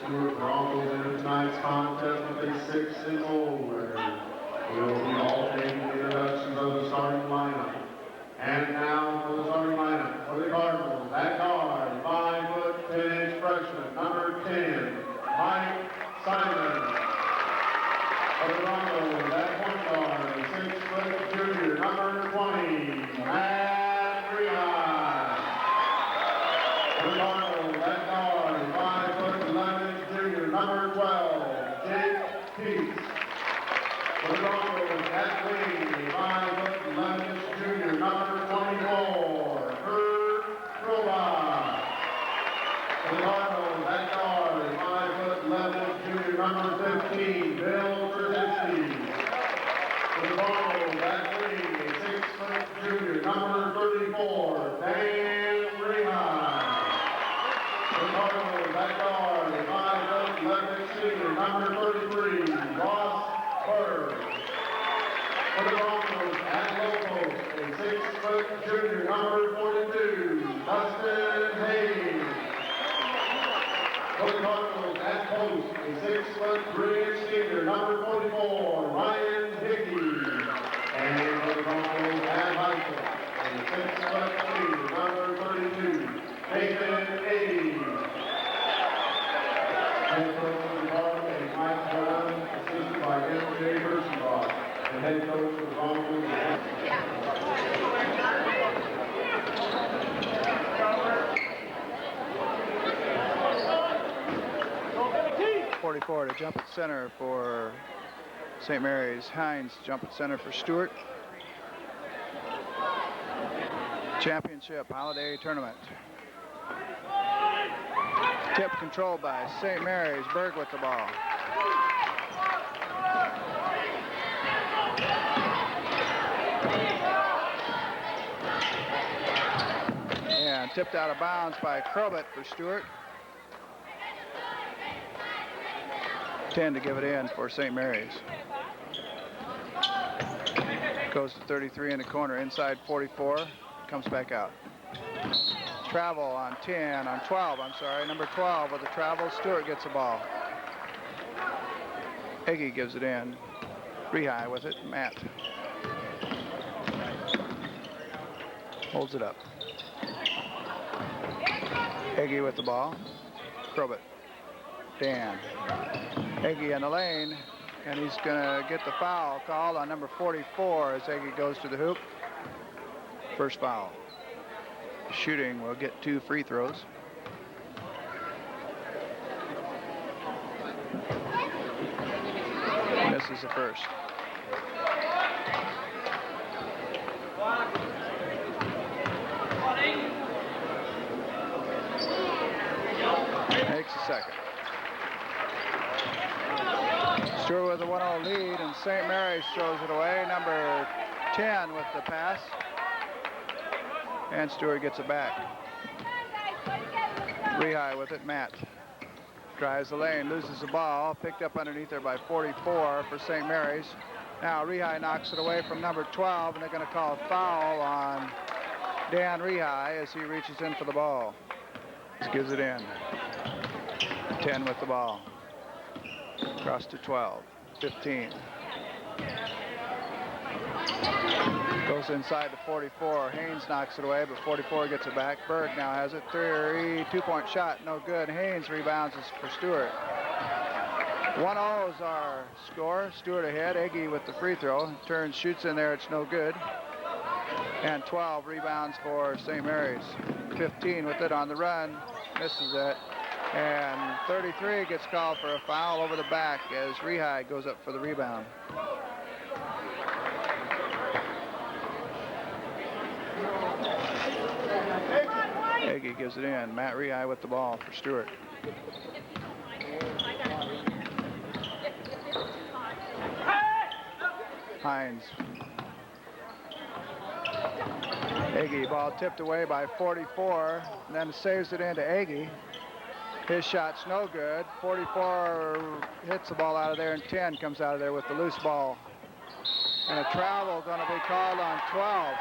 Stuart Broncos in tonight's contest with a 6-0 record. We'll be alternating the introductions of the starting lineup. And now for the starting lineup for the Cardinals. At guard, 5'10" freshman, number 10, Mike Simon. For the Broncos, at point guard, 6' junior, number 20, Matt Rehai. For the Cardinals, at guard, 5'11" junior, number 12, Jake Peace. For the Broncos, at wing, 5'11" junior, number 24, Kurt Robach. For the Cardinals, at guard, 5'11" junior, number 15, Bill Brzezinski. For the Broncos, at wing, 6' junior, number 34, Dan Rehai. For the Cardinals, at guard, 5'11" senior, number 33, Ross Bird. For the Broncos, at low post, a 6' junior, number 42, Dustin Hayes. For the Cardinals, at post, a 6'3" senior, number 44, Ryan Hickey. And for the Broncos, at high post, a 6' senior, number 32, Nathan Hayes. Head coach for the Cardinals is Mike Brown, assisted by M.J. Herschenbach. The head coach for the Broncos is 44 to jump at center for St. Mary's. Hines jump at center for Stuart. Championship holiday tournament. Tip controlled by St. Mary's. Berg with the ball. And tipped out of bounds by Crobett for Stuart. 10 to give it in for St. Mary's. Goes to 33 in the corner, inside 44, comes back out. Travel on 10, on 12, I'm sorry, number 12 with the travel. Stuart gets the ball. Eggy gives it in. Rehai with it, Matt. Holds it up. Eggy with the ball. Crobett. Dan. Eggy in the lane, and he's gonna get the foul called on number 44 as Eggy goes to the hoop. First foul. Shooting will get 2 free throws. Misses the first. Makes the second. Stuart with a 1-0 lead, and St. Mary's throws it away. Number 10 with the pass. And Stuart gets it back. Rehai with it, Matt. Drives the lane, loses the ball. Picked up underneath there by 44 for St. Mary's. Now Rehai knocks it away from number 12, and they're going to call a foul on Dan Rehai as he reaches in for the ball. Just gives it in. 10 with the ball. Across to 12, 15. Goes inside to 44. Haynes knocks it away, but 44 gets it back. Berg now has it. 2-point shot, no good. Haynes rebounds for Stuart. 1-0 is our score. Stuart ahead. Eggy with the free throw. Turns, shoots in there. It's no good. And 12 rebounds for St. Mary's. 15 with it on the run. Misses it. And 33 gets called for a foul over the back as Rehai goes up for the rebound. Eggy gives it in. Matt Rehai with the ball for Stuart. Hines. Eggy, ball tipped away by 44, and then saves it into Eggy. His shot's no good. 44 hits the ball out of there, and 10 comes out of there with the loose ball. And a travel going to be called on 12.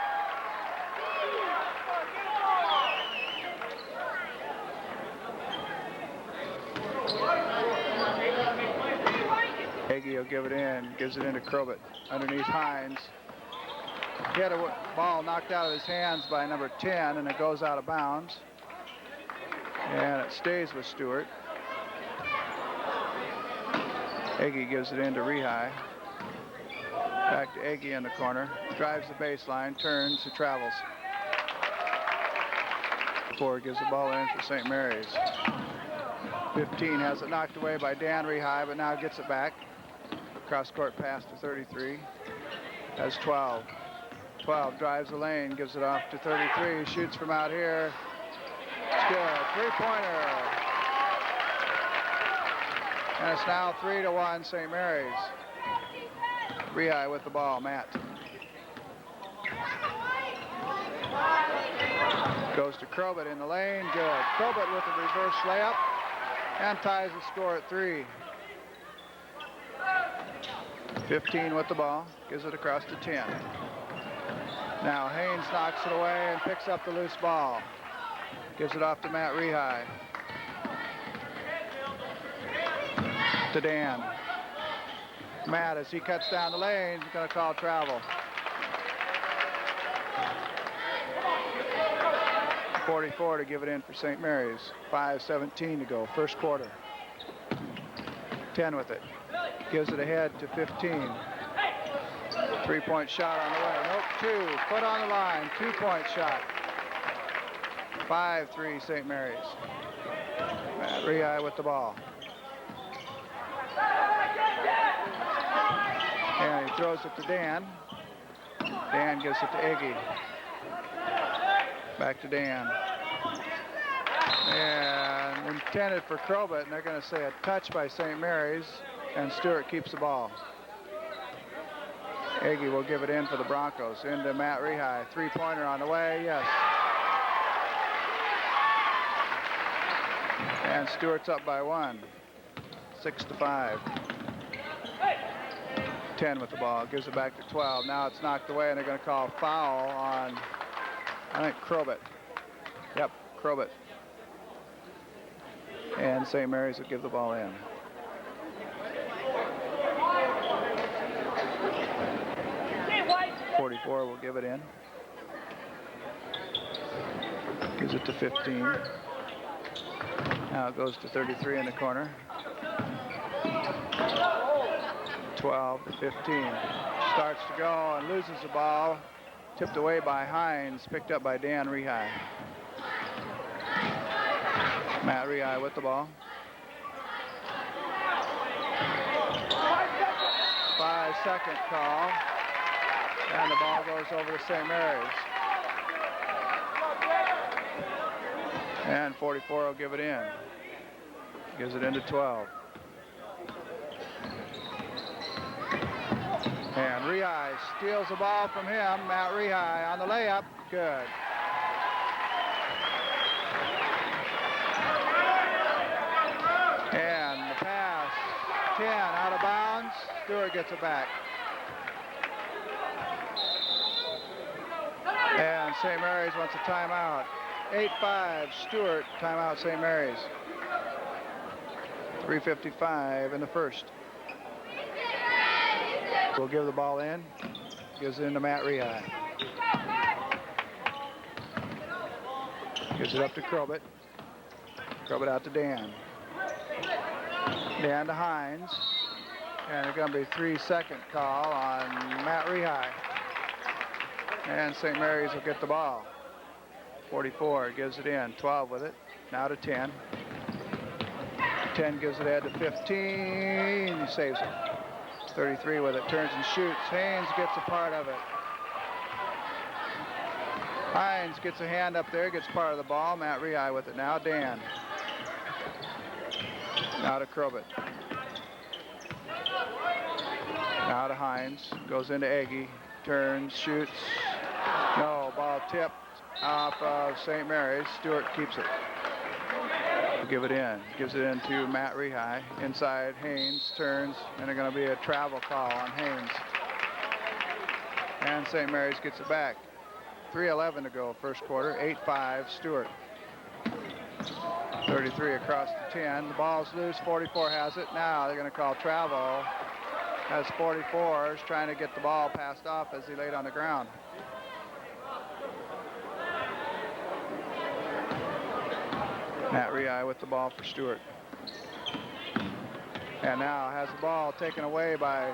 Hagee will give it in, gives it into Krobet. Underneath Hines. He had a ball knocked out of his hands by number 10, and it goes out of bounds. And it stays with Stuart. Hagee gives it into Rehigh. Back to Hagee in the corner. Drives the baseline, turns, he travels. Ford gives the ball in for St. Mary's. 15 has it knocked away by Dan Rehigh, but now gets it back. Cross-court pass to 33. Has 12. 12 drives the lane, gives it off to 33. Shoots from out here. It's good. Three-pointer. And it's now 3-1 St. Mary's. Rehigh with the ball. Matt. Goes to Krobet in the lane. Good. Krobet with a reverse layup and ties the score at 3. 15 with the ball. Gives it across to 10. Now Haynes knocks it away and picks up the loose ball. Gives it off to Matt Rehigh. To Dan. Matt, as he cuts down the lane, he's going to call travel. 44 to give it in for St. Mary's. 5:17 to go, first quarter. 10 with it. Gives it ahead to 15. Three-point shot on the way. Nope, 2. Foot on the line. 2-point shot. 5-3 St. Mary's. Matt Rehigh with the ball. And he throws it to Dan. Dan gives it to Iggy. Back to Dan. And intended for Krobet, and they're going to say a touch by St. Mary's, and Stuart keeps the ball. Iggy will give it in for the Broncos. Into Matt Rehigh. Three-pointer on the way, yes. And Stuart's up by 1. 6-5. 10 with the ball. Gives it back to 12. Now it's knocked away, and they're going to call foul on, I think, Krobet. Yep, Krobet. And St. Mary's will give the ball in. .44 will give it in. Gives it to 15. Now it goes to 33 in the corner. 12 to 15. Starts to go and loses the ball. Tipped away by Hines. Picked up by Dan Rehigh. Matt Rehigh with the ball. 5-second call. And the ball goes over to St. Mary's. And 44 will give it in. Gives it into 12. And Rehigh steals the ball from him. Matt Rehigh on the layup. Good. And the pass. 10 out of bounds. Stuart gets it back. And St. Mary's wants a timeout. 8-5 Stuart, timeout St. Mary's. 3:55 in the first. We'll give the ball in. Gives it into Matt Rehigh. Gives it up to Krobet. Krobet out to Dan. Dan to Hines. And it's going to be a 3-second call on Matt Rehigh. And St. Mary's will get the ball. 44 gives it in. 12 with it. Now to 10. 10 gives it ahead to 15. He saves it. 33 with it. Turns and shoots. Haynes gets a part of it. Hines gets a hand up there. Gets part of the ball. Matt Rehigh with it now. Dan. Now to Krobet. Now to Hines. Goes into Eggy. Turns. Shoots. No, ball tipped off of St. Mary's. Stuart keeps it. We'll give it in. Gives it in to Matt Rehigh. Inside, Haynes turns, and there's going to be a travel call on Haynes. And St. Mary's gets it back. 3:11 to go, first quarter. 8-5, Stuart. 33 across the 10. The ball's loose. 44 has it. Now they're going to call travel. As 44 is trying to get the ball passed off as he laid on the ground. Matt Rehai with the ball for Stuart. And now has the ball taken away by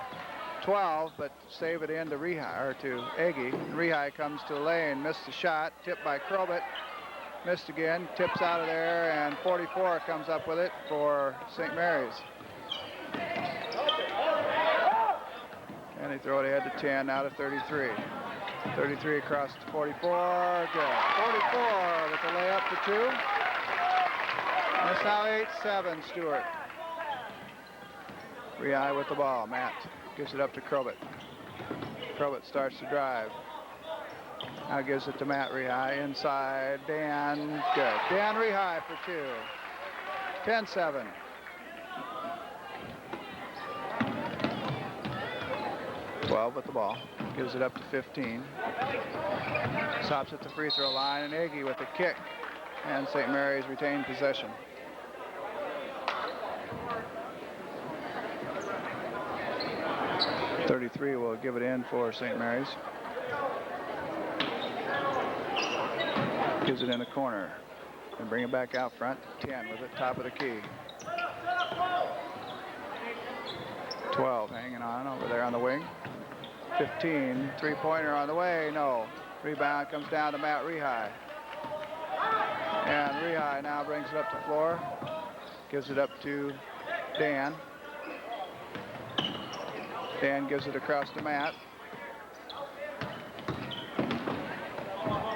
12, but save it in to Rehai, or to Agee. Rehai comes to the lane, missed the shot, tipped by Krobit, missed again, tips out of there, and 44 comes up with it for St. Mary's. And they throw it ahead to 10, now to 33. 33 across to 44, good. 44 with the layup for 2. And it's now 8-7, Stuart. Rehai with the ball. Matt gives it up to Krobit. Krobit starts to drive. Now gives it to Matt Rehai. Inside, Dan, good. Dan Rehai for 2. 10-7. With the ball. Gives it up to 15. Stops at the free throw line, and Agee with the kick. And St. Mary's retained possession. .33 will give it in for St. Mary's. Gives it in the corner. And bring it back out front. 10 with it, top of the key. 12 hanging on over there on the wing. 15, three-pointer on the way, no. Rebound comes down to Matt Rehai. And Rehai now brings it up the floor. Gives it up to Dan. Dan gives it across to Matt.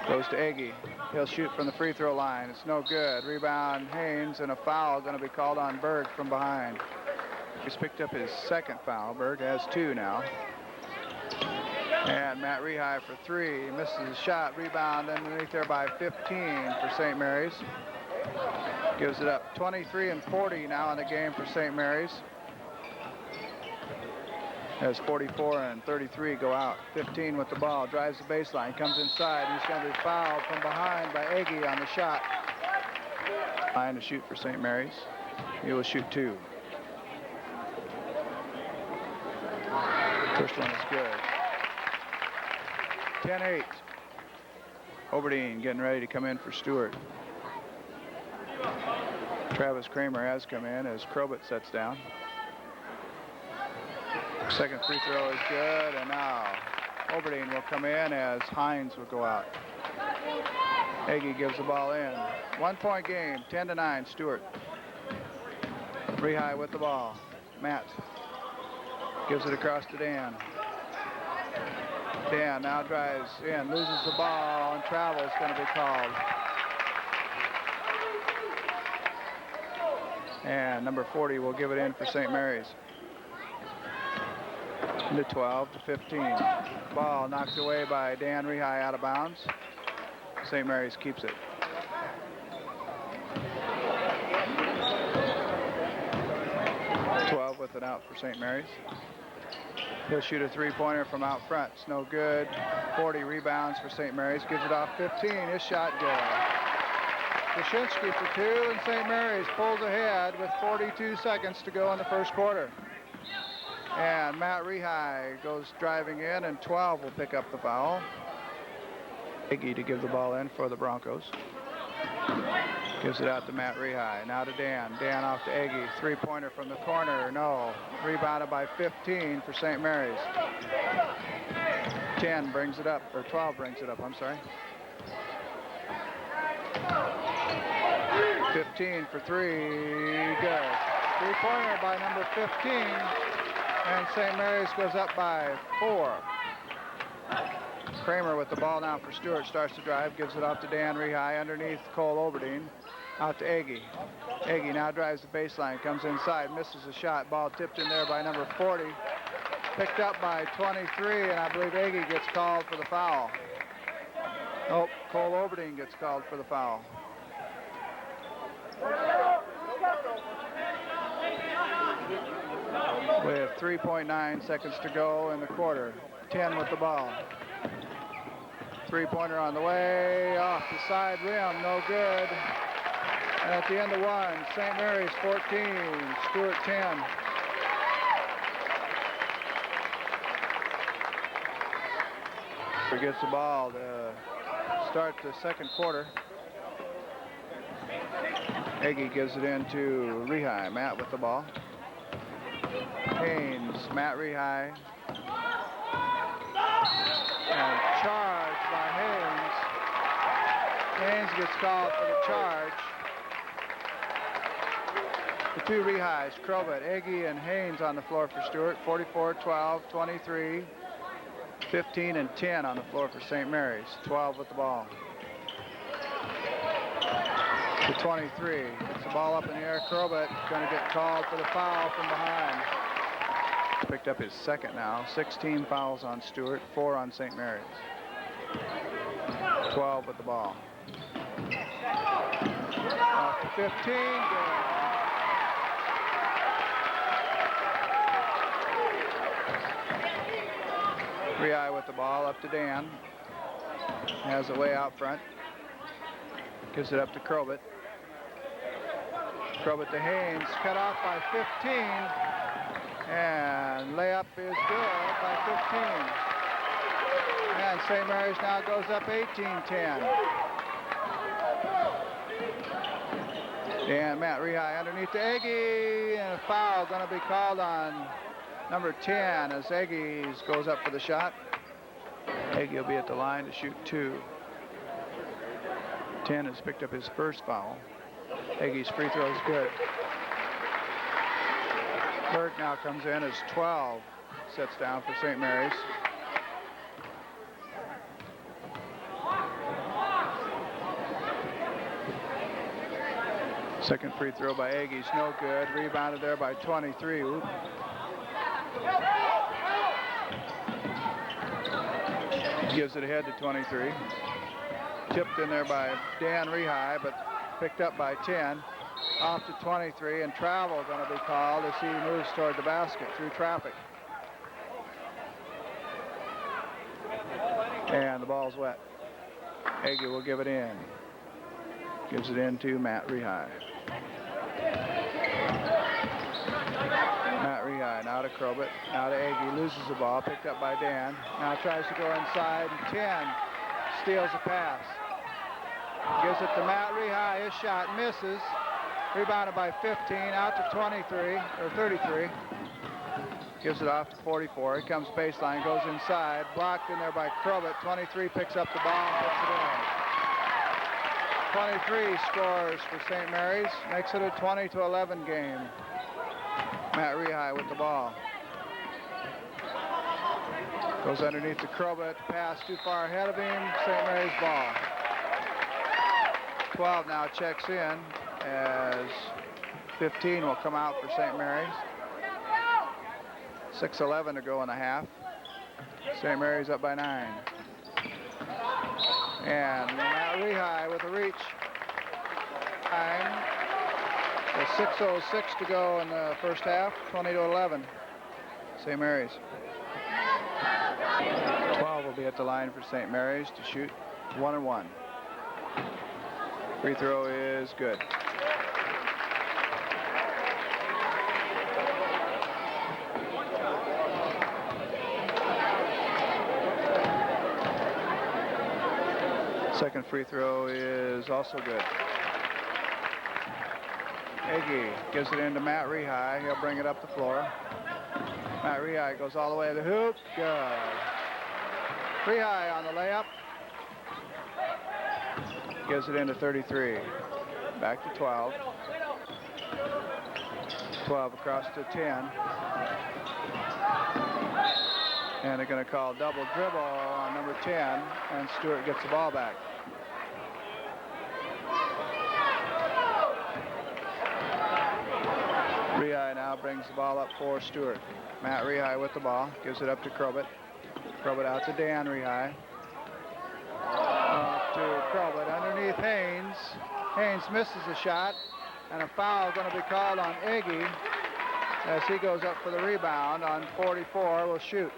Goes to Agee. He'll shoot from the free throw line. It's no good. Rebound Haynes, and a foul going to be called on Berg from behind. He's picked up his second foul. Berg has 2 now. And Matt Rehai for 3. Misses the shot. Rebound underneath there by 15 for St. Mary's. Gives it up. 23 and 40 now in the game for St. Mary's. As 44 and 33 go out. 15 with the ball. Drives the baseline. Comes inside. He's going to be fouled from behind by Agee on the shot. Line to shoot for St. Mary's. He will shoot 2. First one is good. 10-8. Oberdeen getting ready to come in for Stuart. Travis Kramer has come in as Krobit sets down. Second free throw is good, and now Oberdeen will come in as Hines will go out. Agee gives the ball in. 1-point game, 10-9, Stuart. Rehai with the ball. Matt gives it across to Dan. Dan now drives in, loses the ball, and travel is going to be called. And number 40 will give it in for St. Mary's. Into 12 to 15. Ball knocked away by Dan Rehai out of bounds. St. Mary's keeps it. With it out for St. Mary's. He'll shoot a three-pointer from out front. It's no good. 40 rebounds for St. Mary's. Gives it off 15. His shot good. Wyszynski for 2, and St. Mary's pulls ahead with 42 seconds to go in the first quarter. And Matt Rehai goes driving in, and 12 will pick up the foul. Agee to give the ball in for the Broncos. Gives it out to Matt Rehai. Now to Dan. Dan off to Agee. Three-pointer from the corner. No. Rebounded by 15 for St. Mary's. 10 brings it up, or 12 brings it up, I'm sorry. 15 for 3. Good. Three-pointer by number 15. And St. Mary's goes up by 4. Kramer with the ball now for Stuart. Starts to drive. Gives it off to Dan Rehai. Underneath Cole Oberdeen. Out to Agee. Agee now drives the baseline. Comes inside. Misses a shot. Ball tipped in there by number 40. Picked up by 23. And I believe Agee gets called for the foul. Nope. Cole Oberdeen gets called for the foul. With 3.9 seconds to go in the quarter. 10 with the ball. Three-pointer on the way, off the side rim, no good. At the end of one, St. Mary's 14, Stuart 10. Gets the ball to start the second quarter. Eggy gives it in to Rehigh. Matt with the ball. Haynes, Matt Rehigh. And charge by Haynes. Haynes gets called for the charge. The two Rehighs, Crowbett, Eggy, and Haynes on the floor for Stuart. 44-12, 23. 15 and 10 on the floor for St. Mary's. 12 with the ball. To 23. Gets the ball up in the air. Crowbett going to get called for the foul from behind. He's picked up his second now. 16 fouls on Stuart, 4 on St. Mary's. 12 with the ball. Off to 15. Good. Rehigh with the ball, up to Dan. Has it way out front. Gives it up to Crowbett. Crowbett to Haynes, cut off by 15. And layup is good by 15. And St. Mary's now goes up 18-10. And Matt Rehigh underneath to Eggy, and a foul going to be called on number 10 as Eggy goes up for the shot. Eggy will be at the line to shoot 2. 10 has picked up his first foul. Eggy's free throw is good. Burke now comes in as 12. Sets down for St. Mary's. Second free throw by Eggy's no good. Rebounded there by 23. Oop. Gives it ahead to 23. Tipped in there by Dan Rehigh, but picked up by 10. Off to 23, and travel going to be called as he moves toward the basket through traffic. And the ball's wet. Eggy will give it in. Gives it in to Matt Rehigh. Matt Rehigh now to Crowbett, now to Eggy, loses the ball, picked up by Dan. Now tries to go inside, and 10 steals a pass. Gives it to Matt Rehigh, his shot misses. Rebounded by 15, out to 23, or 33. Gives it off to 44. He comes baseline, goes inside, blocked in there by Crowbett. 23 picks up the ball and puts it in. 23 scores for St. Mary's, makes it a 20-11 game. Matt Rehigh with the ball. Goes underneath to Crowbett, pass too far ahead of him, St. Mary's ball. 12 now checks in as 15 will come out for St. Mary's. 6:11 to go in the half. St. Mary's up by 9. And Matt Rehigh with a reach. Time. 6:06 to go in the first half. 20-11. St. Mary's. 12 will be at the line for St. Mary's to shoot 1-1. Free throw is good. Second free throw is also good. Eggy gives it into Matt Rehigh. He'll bring it up the floor. Matt Rehigh goes all the way to the hoop. Good. Rehigh on the layup. Gives it into 33. Back to 12. 12 across to 10. And they're going to call double dribble on number 10, and Stuart gets the ball back. Rehigh now brings the ball up for Stuart. Matt Rehigh with the ball, gives it up to Crowbett. Crowbett out to Dan Rehigh. Off to Crowbett underneath Haynes. Haynes misses the shot, and a foul going to be called on Eggy as he goes up for the rebound on 44. Will shoot.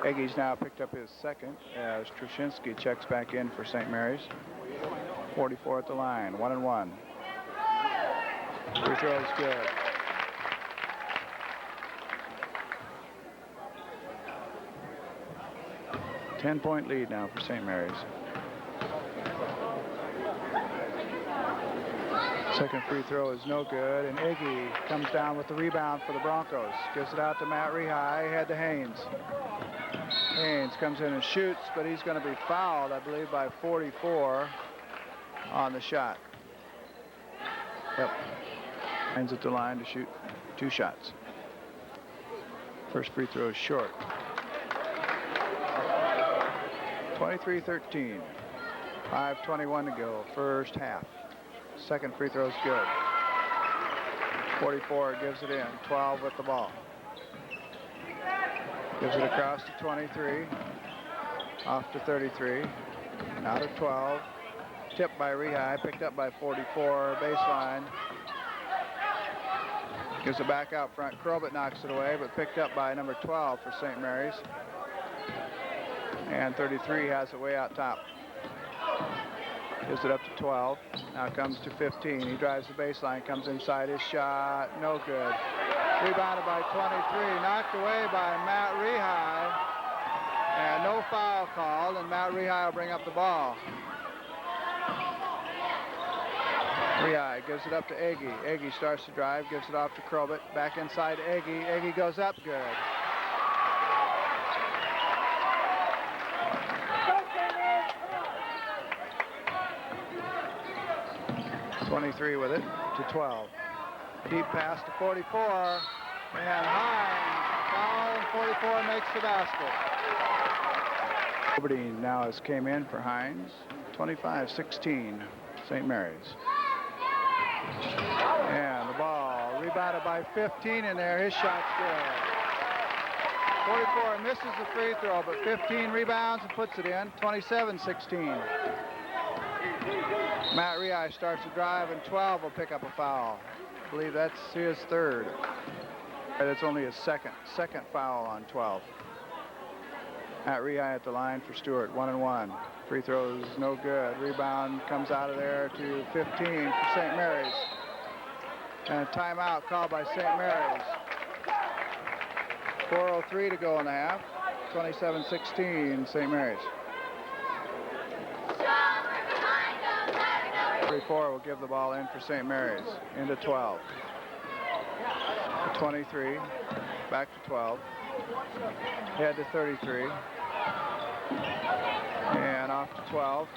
Eggy's now picked up his second as Trushinsky checks back in for St. Mary's. 44 at the line, 1-1. Free throw is good. Ten-point lead now for St. Mary's. Second free throw is no good, and Iggy comes down with the rebound for the Broncos. Gives it out to Matt Rehigh, head to Haynes. Haynes comes in and shoots, but he's going to be fouled, I believe, by 44 on the shot. Yep. Haynes at the line to shoot 2 shots. First free throw is short. 23-13. 5:21 to go, first half. Second free throw is good. 44 gives it in, 12 with the ball. Gives it across to 23, off to 33, out of 12. Tipped by Rehigh, picked up by 44, baseline. Gives it back out front. Crobett knocks it away, but picked up by number 12 for St. Mary's. And 33 has it way out top. Gives it up to 12. Now comes to 15. He drives the baseline, comes inside his shot. No good. Rebounded by 23. Knocked away by Matt Rehigh. And no foul called, and Matt Rehigh will bring up the ball. Rehigh gives it up to Agee. Agee starts to drive, gives it off to Crobett. Back inside Agee. Agee goes up, good. 23 with it to 12. Deep pass to 44, and Hines foul, and 44 makes the basket. Aberdeen now has came in for Hines. 25-16, St. Mary's. And the ball rebounded by 15 in there. His shot's good. 44 misses the free throw, but 15 rebounds and puts it in. 27-16. Matt Rehigh starts to drive, and 12 will pick up a foul. I believe that's his third. That's only his second foul on 12. Matt Rehigh at the line for Stuart, 1-1. Free throws no good. Rebound comes out of there to 15 for St. Mary's. And a timeout called by St. Mary's. 4:03 to go in the half. 27-16, St. Mary's. 34 will give the ball in for St. Mary's. Into 12. 23. Back to 12. Head to 33. And off to 12.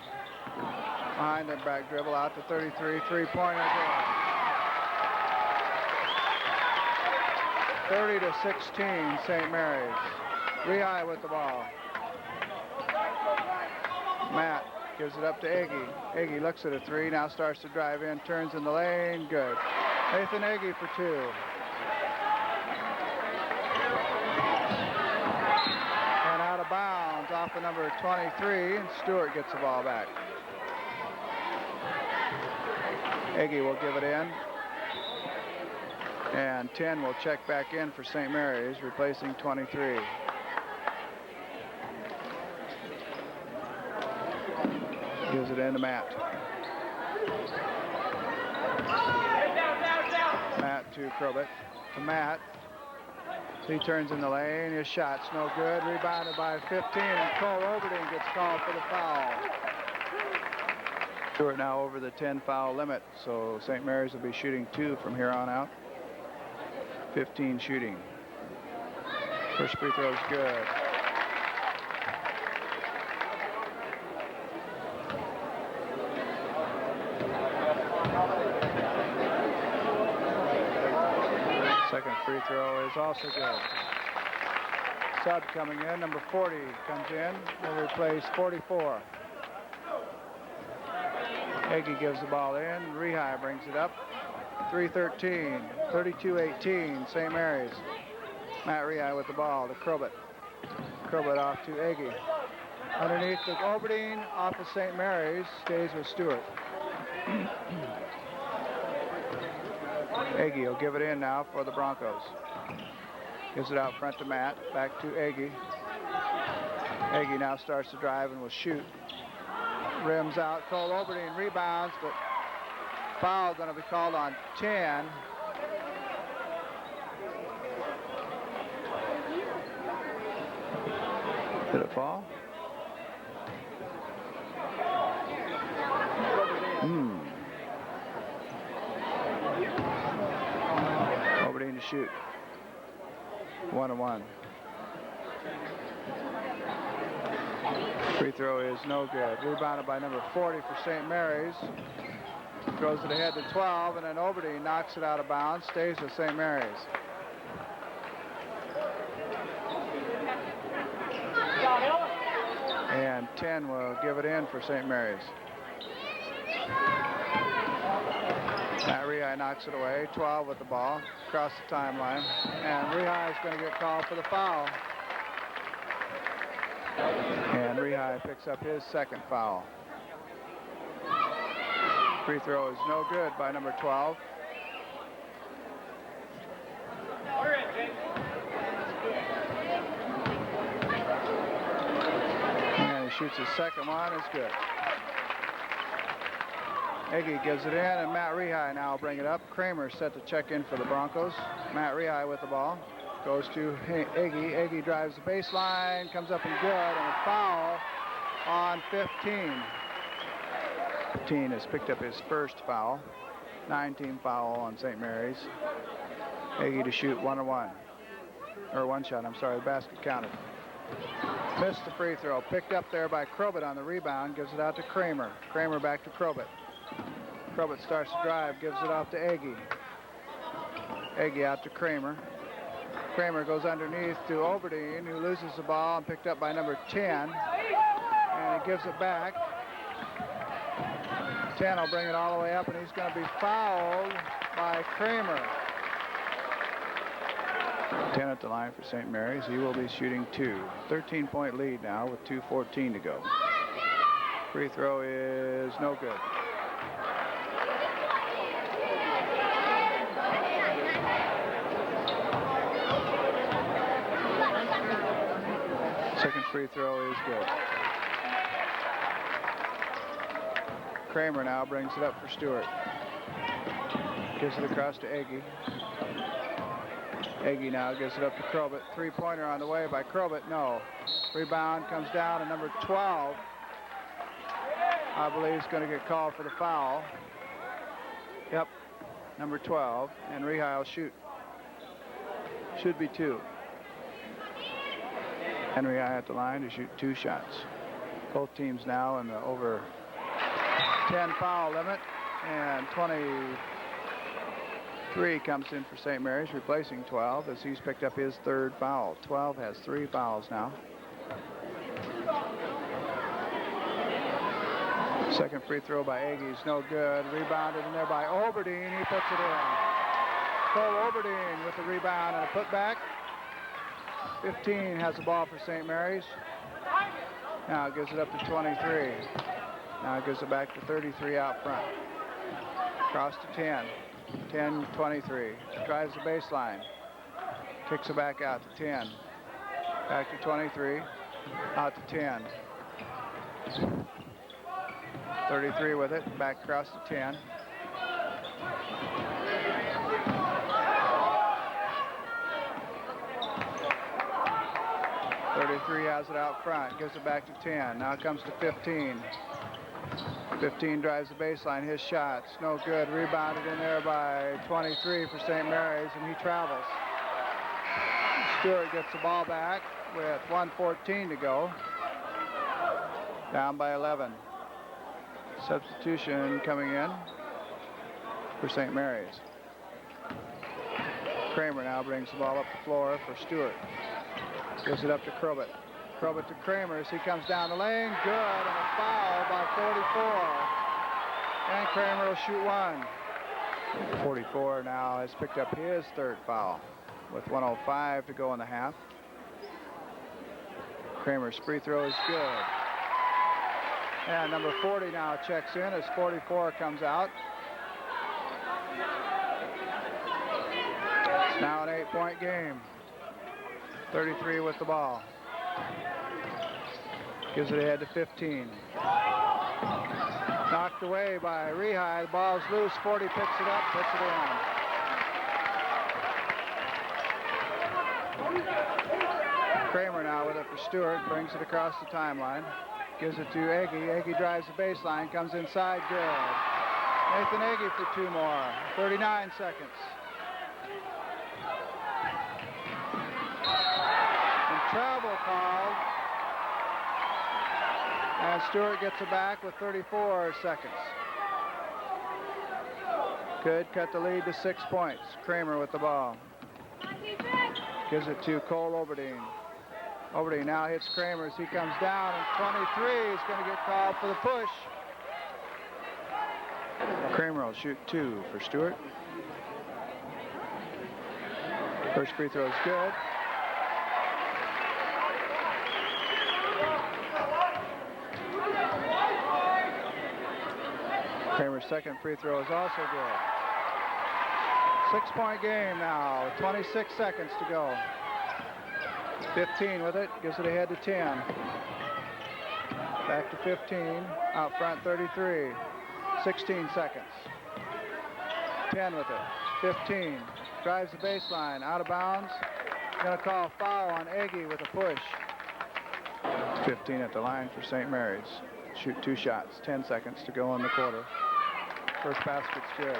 Behind the back dribble out to 33. Three-pointer. 30-16, St. Mary's. Rehigh with the ball. Matt gives it up to Agee. Agee looks at a three, now starts to drive in, turns in the lane, good. Nathan Agee for 2. And out of bounds off of number 23, and Stuart gets the ball back. Agee will give it in. And 10 will check back in for St. Mary's, replacing 23. Gives it in to Matt. Matt to Crobett. To Matt. He turns in the lane. His shot's no good. Rebounded by 15, and Cole Oberding gets called for the foul. Stuart now over the 10 foul limit, so St. Mary's will be shooting 2 from here on out. 15 shooting. First free throw is good. Second free throw is also good. Sub coming in, number 40 comes in. Will replace 44. Agee gives the ball in. Rehigh brings it up. 3:13, 32-18, St. Mary's. Matt Rehigh with the ball to Crobett. Crobett off to Agee. Underneath to Oberdeen, off of St. Mary's, stays with Stuart. Agee will give it in now for the Broncos. Gives it out front to Matt, back to Agee. Agee now starts to drive and will shoot. Rims out. Cole Oberdine rebounds, but foul going to be called on 10. Did it fall? Oberdine to shoot. 1-1. Free throw is no good. Rebounded by number 40 for St. Mary's. Throws it ahead to 12, and then Oberdine knocks it out of bounds. Stays with St. Mary's. And 10 will give it in for St. Mary's. Matt Rehai knocks it away. 12 with the ball across the timeline. And Rehai is going to get called for the foul. And Rehai picks up his second foul. Free throw is no good by number 12. And he shoots his second one. It's good. Eggy gives it in, and Matt Rehai now will bring it up. Kramer set to check in for the Broncos. Matt Rehai with the ball. Goes to Eggy. Eggy drives the baseline, comes up and good, and a foul on 15. 15 has picked up his first foul. 9-team foul on St. Mary's. Eggy to shoot 1-1. Or one shot, I'm sorry, the basket counted. Missed the free throw. Picked up there by Crobett on the rebound. Gives it out to Kramer. Kramer back to Crobett. Crobett starts to drive. Gives it off to Eggy. Eggy out to Kramer. Kramer goes underneath to Oberdine, who loses the ball and picked up by number 10. And he gives it back. 10 will bring it all the way up, and he's going to be fouled by Kramer. 10 at the line for St. Mary's. He will be shooting 2. 13-point lead now with 2:14 to go. Free throw is no good. Second free throw is good. Kramer now brings it up for Stuart. Gives it across to Eggy. Eggy now gives it up to Crobett. Three-pointer on the way by Crobett. No. Rebound comes down, and number 12, I believe, is going to get called for the foul. Yep, number 12. And Rehai will shoot. Should be 2. And Rehai at the line to shoot 2 shots. Both teams now in the over 10 foul limit, and 23 comes in for St. Mary's, replacing 12 as he's picked up his third foul. 12 has 3 fouls now. Second free throw by Aggie is no good. Rebounded in there by Oberdine. He puts it in. Cole Oberdine with the rebound and a putback. 15 has the ball for St. Mary's. Now gives it up to 23. Now gives it back to 33 out front. Across to 10. 10, 23. Drives the baseline. Kicks it back out to 10. Back to 23. Out to 10. 33 with it. Back across to 10. .33 has it out front. Gives it back to 10. Now it comes to 15. 15 drives the baseline. His shot's no good. Rebounded in there by 23 for St. Mary's, and he travels. Stuart gets the ball back with 1:14 to go. Down by 11. Substitution coming in for St. Mary's. Kramer now brings the ball up the floor for Stuart. Gives it up to Crobett. Crobett to Kramer as he comes down the lane. Good, and a foul by 44. And Kramer will shoot 1. 44 now has picked up his third foul with 1:05 to go in the half. Kramer's free throw is good. And number 40 now checks in as 44 comes out. It's now an 8-point game. 33 with the ball. Gives it ahead to 15. Knocked away by Rehigh. The ball's loose. 40 picks it up, puts it in. Kramer now with it for Stuart. Brings it across the timeline. Gives it to Eggy. Eggy drives the baseline. Comes inside. Good. Nathan Eggy for 2 more. 39 seconds. And travel called. And Stuart gets it back with 34 seconds. Could cut the lead to 6 points. Kramer with the ball. Gives it to Cole Oberdine. Oberdine now hits Kramer as he comes down, and 23 is going to get called for the push. Kramer will shoot 2 for Stuart. First free throw is good. Kramer's second free throw is also good. 6-point game now, 26 seconds to go. 15 with it, gives it ahead to 10. Back to 15, out front 33. 16 seconds. 10 with it, 15. Drives the baseline, out of bounds. Gonna call a foul on Eggy with a push. 15 at the line for St. Mary's. Shoot 2 shots, 10 seconds to go in the quarter. First basket's good.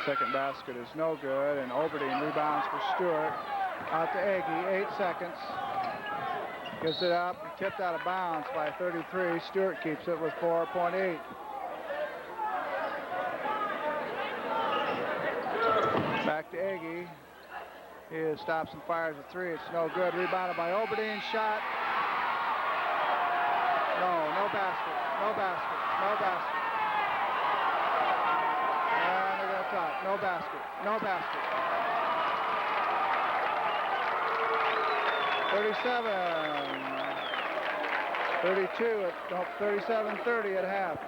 Second basket is no good, and Oberdine rebounds for Stuart. Out to Eggy, 8 seconds. Gives it up, tipped out of bounds by 33. Stuart keeps it with 4.8. Back to Eggy. He stops and fires a 3. It's no good. Rebounded by Oberdine. Shot. No basket. No basket. No basket. And they're going to talk. No basket. No basket. 37. 37-30 at half.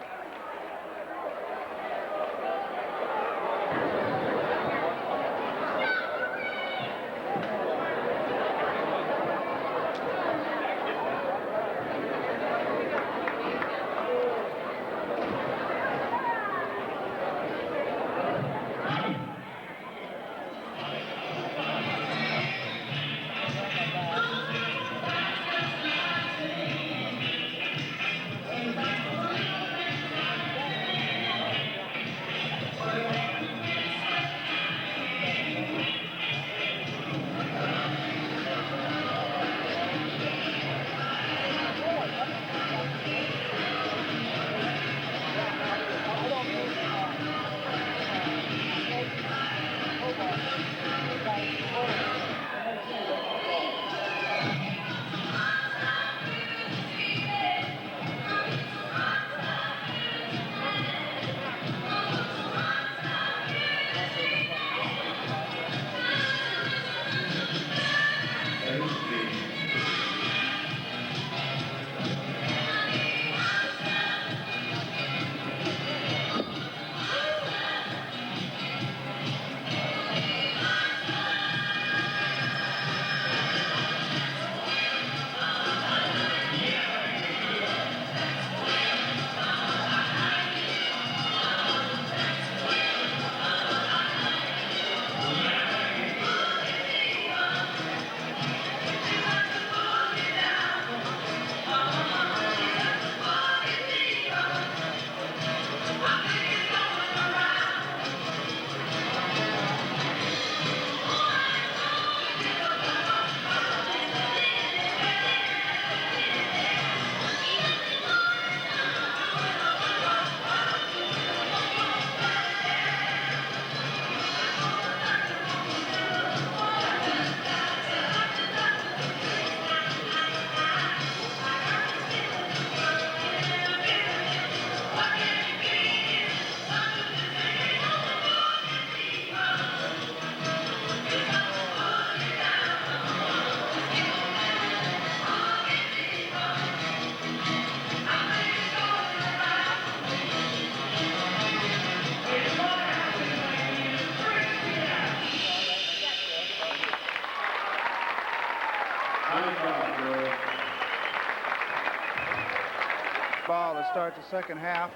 ball to start the second half.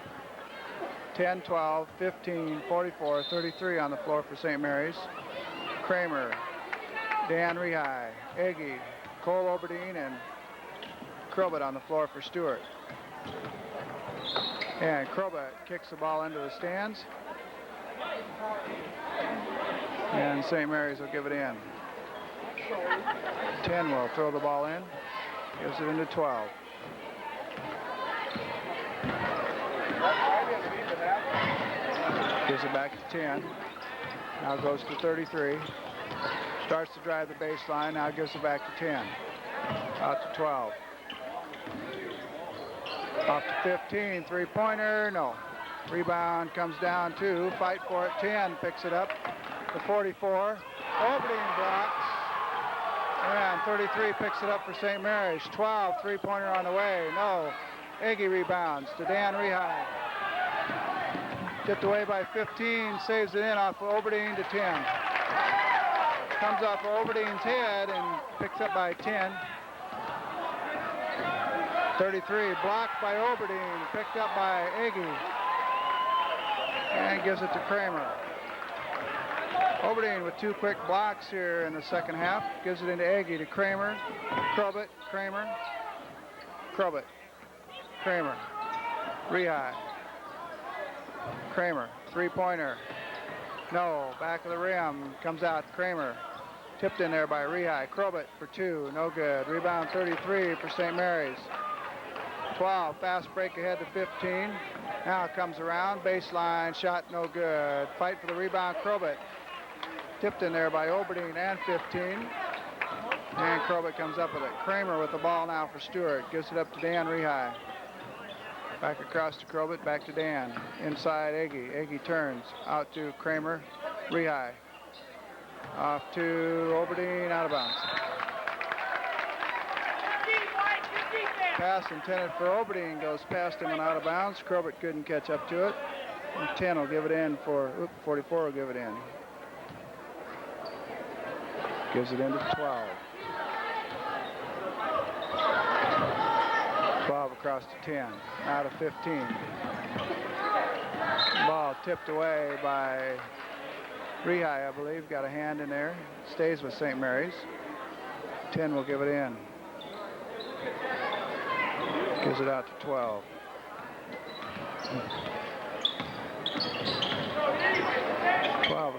10, 12, 15, 44, 33 on the floor for St. Mary's. Kramer, Dan Rehigh, Egge, Cole Oberdeen, and Krobet on the floor for Stuart. And Krobet kicks the ball into the stands. And St. Mary's will give it in. 10 will throw the ball in. Gives it into 12. Gives it back to 10. Now goes to 33. Starts to drive the baseline. Now gives it back to 10. Out to 12. Off to 15. Three-pointer. No. Rebound comes down to. Fight for it. 10 picks it up. The 44. Oberdeen blocks. And 33 picks it up for St. Mary's. 12. Three-pointer on the way. No. Egge rebounds to Dan Rehigh. Tipped away by 15. Saves it in off of Oberdeen to 10. Comes off of Oberdeen's head and picks up by 10. 33 blocked by Oberdeen. Picked up by Egge. And gives it to Kramer. Oberdeen with 2 quick blocks here in the second half. Gives it into Egge to Kramer. Krobet, Kramer. Krobet, Kramer. Rehigh. Kramer, three-pointer. No, back of the rim. Comes out Kramer. Tipped in there by Rehigh. Krobet for 2, no good. Rebound 33 for St. Mary's. 12, fast break ahead to 15. Now it comes around, baseline, shot no good. Fight for the rebound, Krobet. Tipped in there by Oberdeen and 15. And Krobet comes up with it. Kramer with the ball now for Stuart. Gives it up to Dan Rehigh. Back across to Krobet, back to Dan. Inside Egge. Egge turns out to Kramer. Rehigh. Off to Oberdeen, out of bounds. Pass intended for Oberdeen goes past him and out of bounds. Krobet couldn't catch up to it. And 10 will give it in for, 44 will give it in. Gives it into 12. 12 across to 10. Out of 15. Ball tipped away by Rehigh, I believe. Got a hand in there. Stays with St. Mary's. 10 will give it in. Gives it out to 12.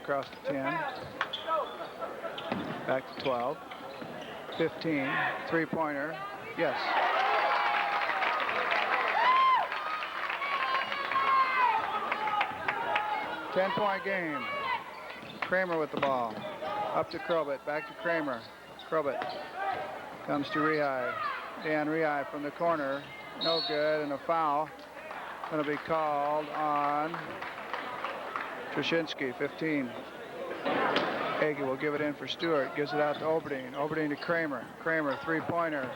Across to 10. Back to 12. 15. Three-pointer. Yes. Ten-point game. Kramer with the ball. Up to Krobet. Back to Kramer. Krobet comes to Rehigh. Dan Rehigh from the corner. No good, and a foul going to be called on Trushinsky, 15. Egge will give it in for Stuart. Gives it out to Oberdeen. Oberdeen to Kramer. Kramer, three-pointer.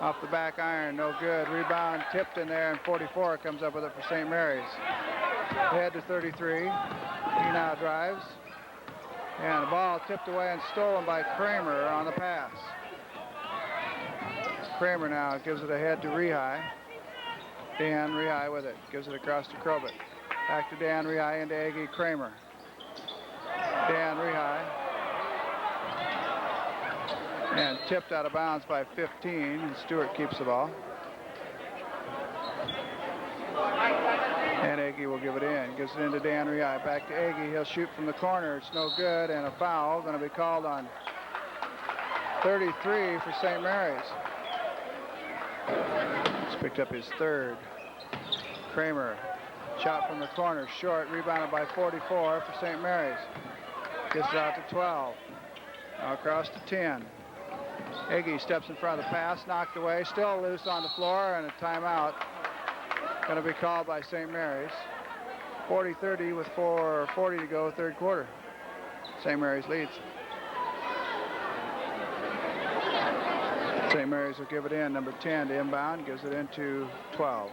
Off the back iron, no good. Rebound tipped in there, and 44 comes up with it for St. Mary's. Ahead to 33. He now drives. And the ball tipped away and stolen by Kramer on the pass. Kramer now gives it ahead to Rehigh. Dan Rehigh with it. Gives it across to Krobet. Back to Dan Rehigh into Egge. Kramer. Dan Rehigh. And tipped out of bounds by 15. And Stuart keeps the ball. And Egge will give it in. Gives it into Dan Rehigh. Back to Egge. He'll shoot from the corner. It's no good. And a foul going to be called on 33 for St. Mary's. He's picked up his third. Kramer, shot from the corner, short, rebounded by 44 for St. Mary's. Gets it out to 12. Now across to 10. Egge steps in front of the pass, knocked away, still loose on the floor, and a timeout going to be called by St. Mary's. 40-30 with 4:40 to go, third quarter. St. Mary's leads. St. Mary's will give it in. Number 10 to inbound. Gives it into 12.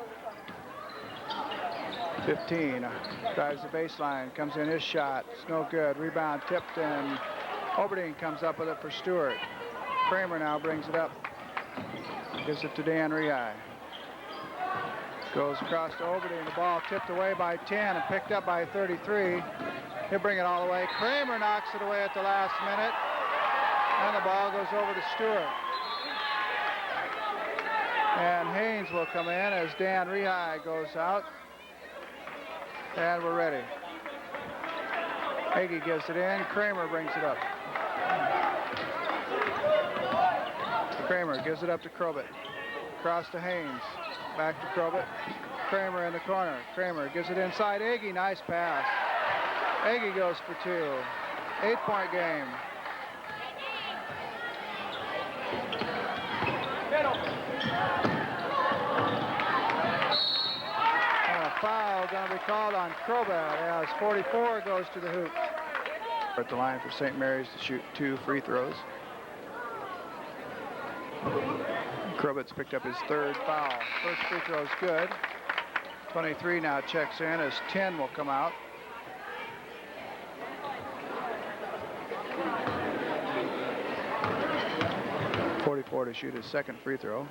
15. Drives the baseline. Comes in his shot. It's no good. Rebound tipped, and Oberdeen comes up with it for Stuart. Kramer now brings it up. Gives it to Dan Rehigh. Goes across to Oberding. The ball tipped away by 10 and picked up by 33. He'll bring it all the way. Kramer knocks it away at the last minute. And the ball goes over to Stuart. And Haynes will come in as Dan Rehigh goes out. And we're ready. Hagee gives it in. Kramer brings it up. Kramer gives it up to Krobet. Across to Haynes. Back to Krobet. Kramer in the corner. Kramer gives it inside Agee. Nice pass. Agee goes for 2. 8-point game. And a foul going to be called on Krobet as 44 goes to the hoop. At the line for St. Mary's to shoot 2 free throws. Krobet's picked up his 3rd foul. First free throw is good. 23 now checks in as 10 will come out. .44 to shoot his 2nd free throw.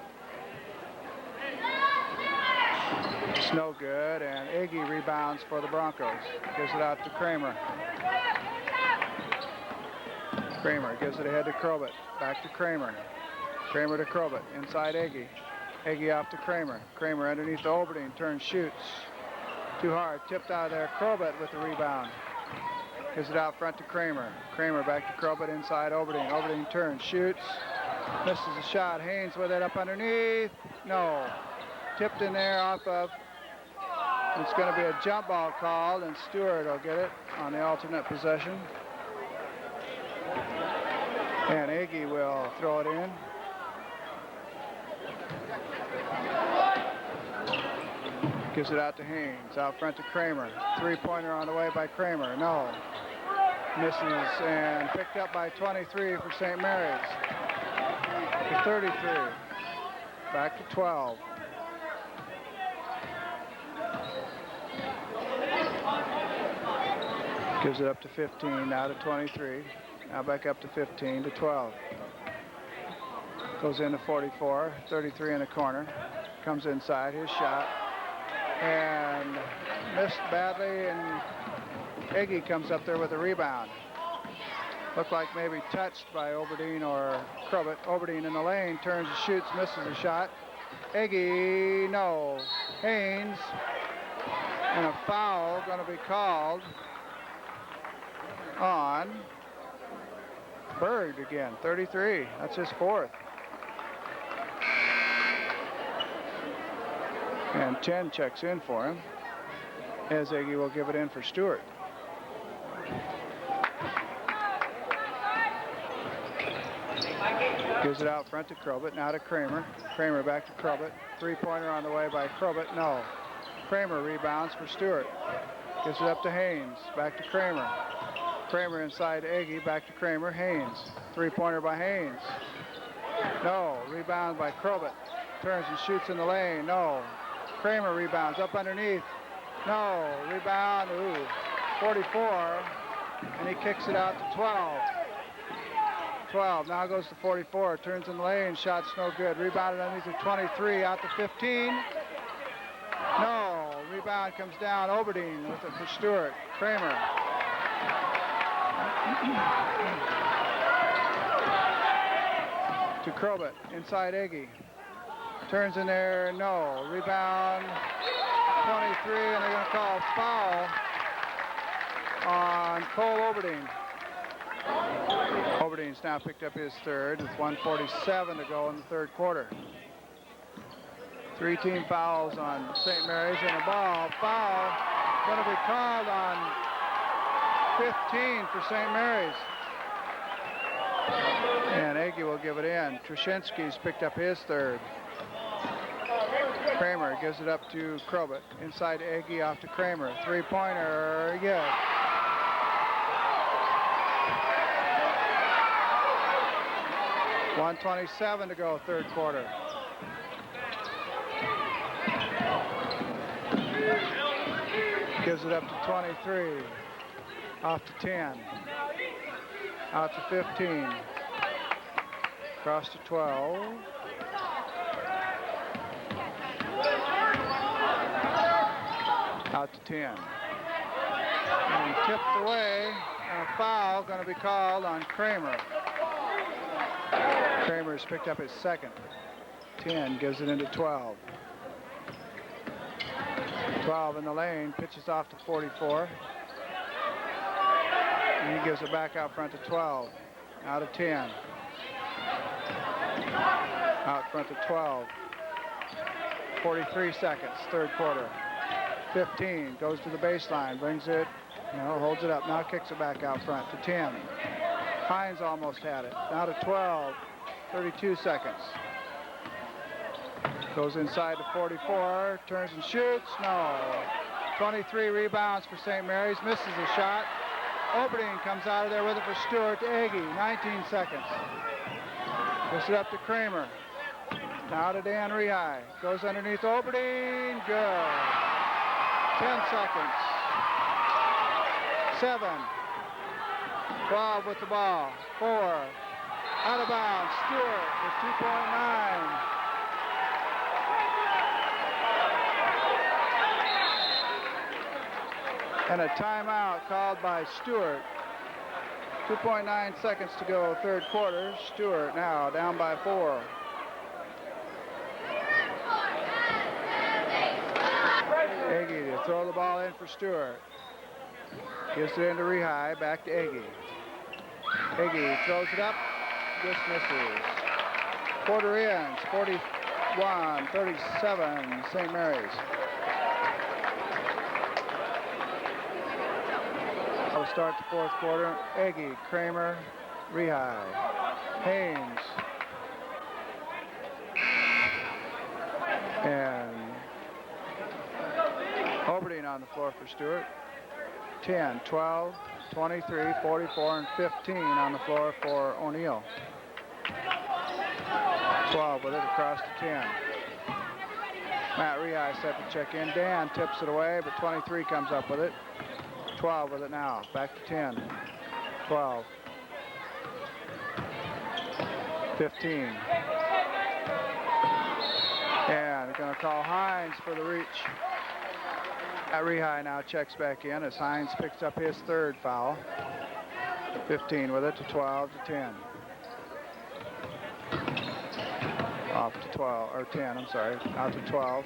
It's no good, and Agee rebounds for the Broncos. Gives it out to Kramer. Kramer gives it ahead to Krobet. Back to Kramer. Kramer to Krobet. Inside Agee. Agee off to Kramer. Kramer underneath the Oberding. Turns, shoots. Too hard. Tipped out of there. Krobet with the rebound. Gives it out front to Kramer. Kramer back to Krobet inside Oberding. Oberding turns, shoots. Misses a shot. Haynes with it up underneath. No. Tipped in there off of. It's going to be a jump ball called, and Stuart will get it on the alternate possession. And Agee will throw it in. Gives it out to Haynes. Out front to Kramer. 3-pointer on the way by Kramer. No. Misses and picked up by 23 for St. Mary's. To 33. Back to 12. Gives it up to 15, now to 23. Now back up to 15 to 12. Goes into 44, 33 in the corner. Comes inside, his shot. And missed badly, and Agee comes up there with a rebound. Looked like maybe touched by Oberding or Krobet. Oberding in the lane, turns and shoots, misses a shot. Agee, no. Haynes, and a foul going to be called on Berg again, 33. That's his 4th. And 10 checks in for him, as Agee will give it in for Stuart. Gives it out front to Krobet, now to Kramer. Kramer back to Krobet. 3-pointer on the way by Krobet, no. Kramer rebounds for Stuart. Gives it up to Haynes, back to Kramer. Kramer inside Agee, back to Kramer. Haynes, 3-pointer by Haynes. No, rebound by Krobet. Turns and shoots in the lane, no. Kramer rebounds up underneath. No, rebound, 44, and he kicks it out to 12. 12, now goes to 44, turns in the lane, shot's no good. Rebounded underneath the 23, out to 15. No, rebound comes down, Oberding with it for Stuart. Kramer. To Krobet, inside Agee. Turns in there, no. Rebound, 23, and they're going to call foul on Cole Oberding. Oberding's now picked up his 3rd with 1:47 to go in the 3rd quarter. 3 team fouls on St. Mary's, and a foul going to be called on 15 for St. Mary's. And Agee will give it in. Trushinsky's picked up his 3rd. Kramer gives it up to Krobet. Inside Agee, off to Kramer. 3-pointer, yes. .127 to go, 3rd quarter. Gives it up to 23. Off to 10. Out to 15. Across to 12. Out to 10. And tipped away. And a foul going to be called on Kramer. Kramer's picked up his second. 10 gives it into 12. 12 in the lane, pitches off to 44. And he gives it back out front to 12. Out of 10. Out front to 12. 43 seconds, third quarter. 15, goes to the baseline, brings it, holds it up, now kicks it back out front to 10. Hines almost had it. Now to 12, 32 seconds. Goes inside to 44, turns and shoots, no. 23 rebounds for St. Mary's, misses a shot. Oberdeen comes out of there with it for Stuart to Agee, 19 seconds. Gives it up to Kramer. Now to Dan Rehigh. Goes underneath Oberdeen, good. 10 seconds. 7. 12 with the ball. 4. Out of bounds. Stuart with 2.9. And a timeout called by Stuart. 2.9 seconds to go, third quarter. Stuart now down by 4. Agee to throw the ball in for Stuart. Gives it into Rehigh, back to Agee. Agee throws it up, just misses. Quarter ends, 41-37, St. Mary's. We'll start the fourth quarter. Agee, Kramer, Rehigh, Haynes, and Oberdeen on the floor for Stuart. 10, 12, 23, 44, and 15 on the floor for O'Neill. 12 with it across to 10. Matt Rehigh set to check in. Dan tips it away, but 23 comes up with it. 12 with it now. Back to 10. 12. 15. And they're going to call Hines for the reach. Matt Rehigh now checks back in as Hines picks up his third foul. 15 with it to 12 to 10. Off to 12, or 10, I'm sorry. Out to 12.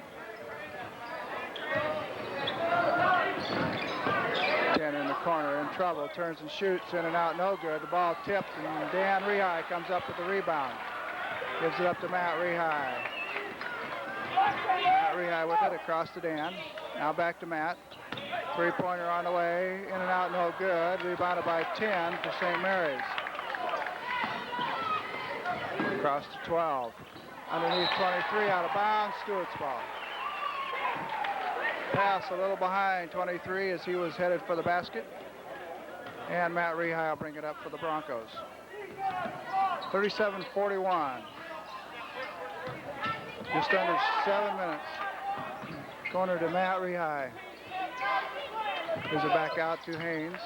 10 in the corner, in trouble, turns and shoots, in and out, no good. The ball tipped, and Dan Rehigh comes up with the rebound. Gives it up to Matt Rehigh. Matt Rehigh with it across to Dan. Now back to Matt. Three-pointer on the way, in and out, no good. Rebounded by 10 for St. Mary's. Across to 12. Underneath 23, out of bounds, Stewart's ball. Pass a little behind 23 as he was headed for the basket. And Matt Rehigh will bring it up for the Broncos. 37-41. Just under 7 minutes. Corner to Matt Rehigh. Gives it back out to Haynes.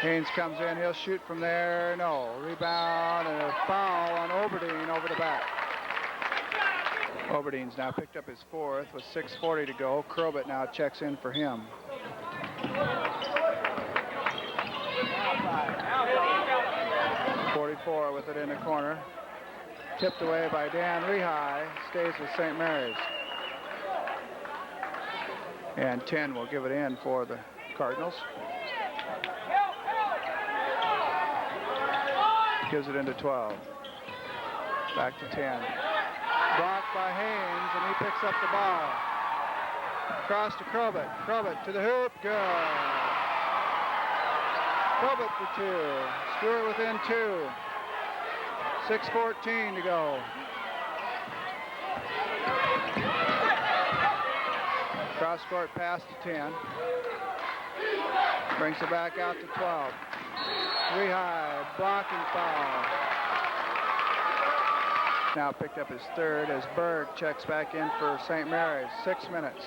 Haynes comes in, he'll shoot from there. No, rebound and a foul on Oberdeen over the back. Oberdeen's now picked up his fourth with 6:40 to go. Crobett now checks in for him. .44 with it in the corner. Tipped away by Dan Rehigh. Stays with St. Mary's. And 10 will give it in for the Cardinals. Gives it into 12. Back to 10. Blocked by Haynes, and he picks up the ball. Cross to Crobett. Crobett to the hoop. Good. Crobett for 2. Stuart within 2. 6:14 to go. Cross-court pass to 10. Brings it back out to 12. Rehigh, blocking foul. Now picked up his third as Berg checks back in for St. Mary's. 6 minutes.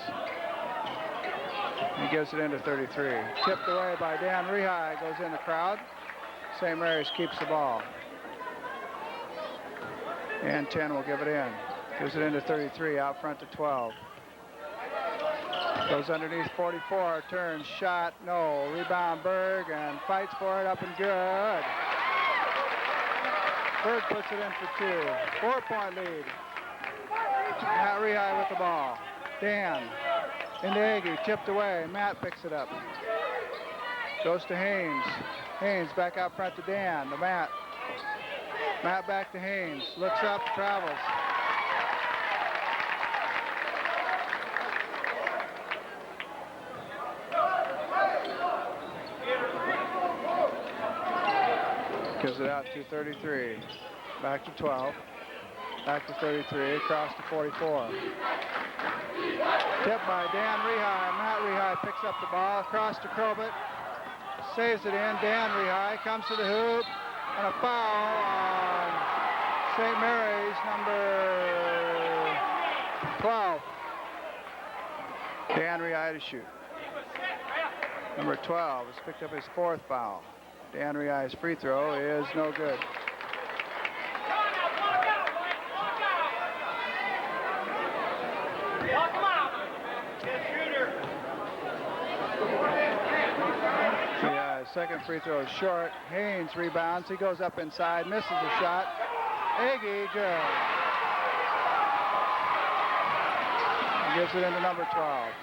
He gives it into 33. Tipped away by Dan Rehigh, goes in the crowd. St. Mary's keeps the ball. And 10 will give it in. Gives it into 33, out front to 12. Goes underneath 44, turns, shot, no. Rebound Berg and fights for it, up and good. Berg puts it in for 2. 4-point lead. Matt Rehigh with the ball. Dan into Aggie, tipped away. Matt picks it up. Goes to Haynes. Haynes back out front to Dan. To Matt. Matt back to Haynes. Looks up, travels. Gives it out to 33. Back to 12. Back to 33. Across to 44. Tipped by Dan Rehigh. Matt Rehigh picks up the ball. Across to Crobett. Saves it in. Dan Rehigh comes to the hoop. And a foul on St. Mary's, number 12. Dan Rehigh to shoot. Number 12 has picked up his 4th foul. Dan Rehigh's free throw is no good. Yeah, second free throw is short. Haynes rebounds. He goes up inside, misses the shot. Aggie, good. He gives it into number 12.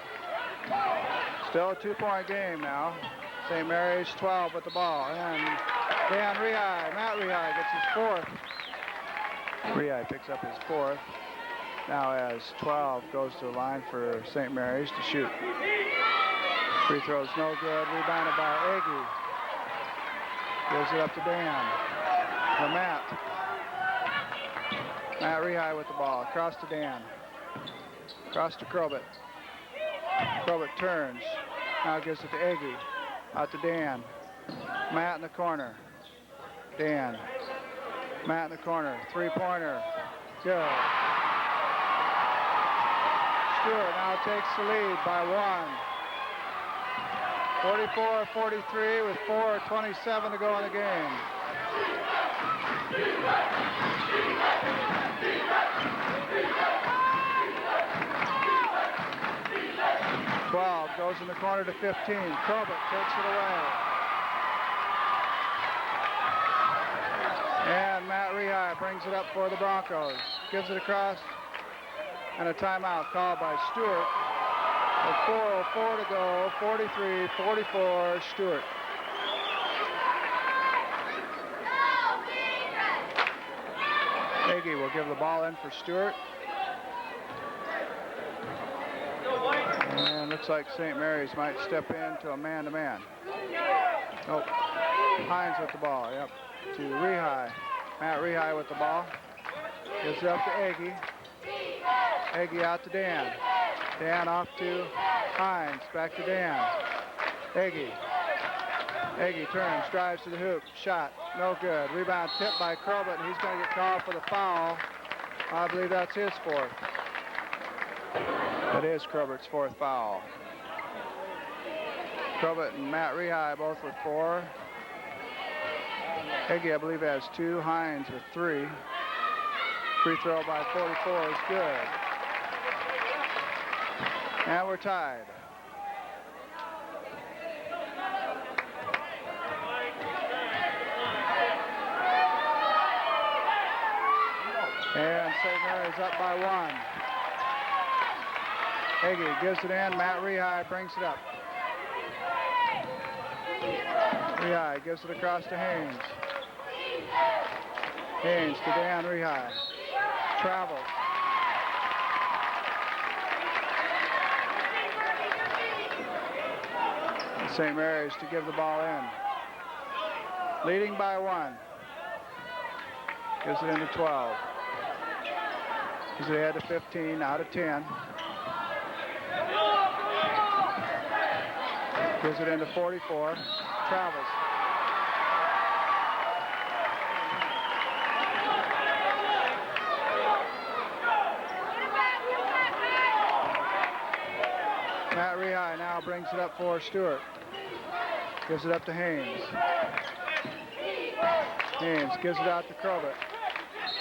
Still a 2-point game now. St. Mary's 12 with the ball. And Dan Rehigh, Matt Rehigh gets his 4th. Rehigh picks up his 4th. Now as 12 goes to the line for St. Mary's to shoot. Free throw's no good. Rebounded by Aggie. Gives it up to Dan. For Matt. Matt Rehigh with the ball. Across to Dan. Across to Crobett. Crobett turns. Now gives it to Aggie. Out to Dan. Matt in the corner. Dan. Matt in the corner. 3-pointer. Good. Stuart now takes the lead by 1. 44-43 with 4:27 to go in the game. Goes in the corner to 15. Crobett takes it away. And Matt Rehigh brings it up for the Broncos. Gives it across. And a timeout called by Stuart. With 4:04 to go. 43-44 Stuart. Aggie will give the ball in for Stuart. And looks like St. Mary's might step into a man-to-man. Nope. Hines with the ball, yep. To Rehigh. Matt Rehigh with the ball. Gives it up to Aggie. Aggie out to Dan. Dan off to Hines. Back to Dan. Aggie. Aggie turns, drives to the hoop. Shot, no good. Rebound tipped by Crobett. He's going to get called for the foul. I believe that's his 4th. That is Crobett's 4th foul. Crobett and Matt Rehigh both with 4. Aggie, I believe, has 2. Hines with 3. Free throw by 44 is good. And we're tied. And St. Mary's up by 1. Aggie gives it in. Matt Rehigh brings it up. Rehigh gives it across to Haynes. Haynes to Dan Rehigh. Travels. St. Mary's to give the ball in. Leading by 1. Gives it into 12. Gives it ahead to 15, out of 10. Gives it into 44. Travels. Matt Rehigh now brings it up for Stuart. Gives it up to Haynes. Haynes gives it out to Crobett.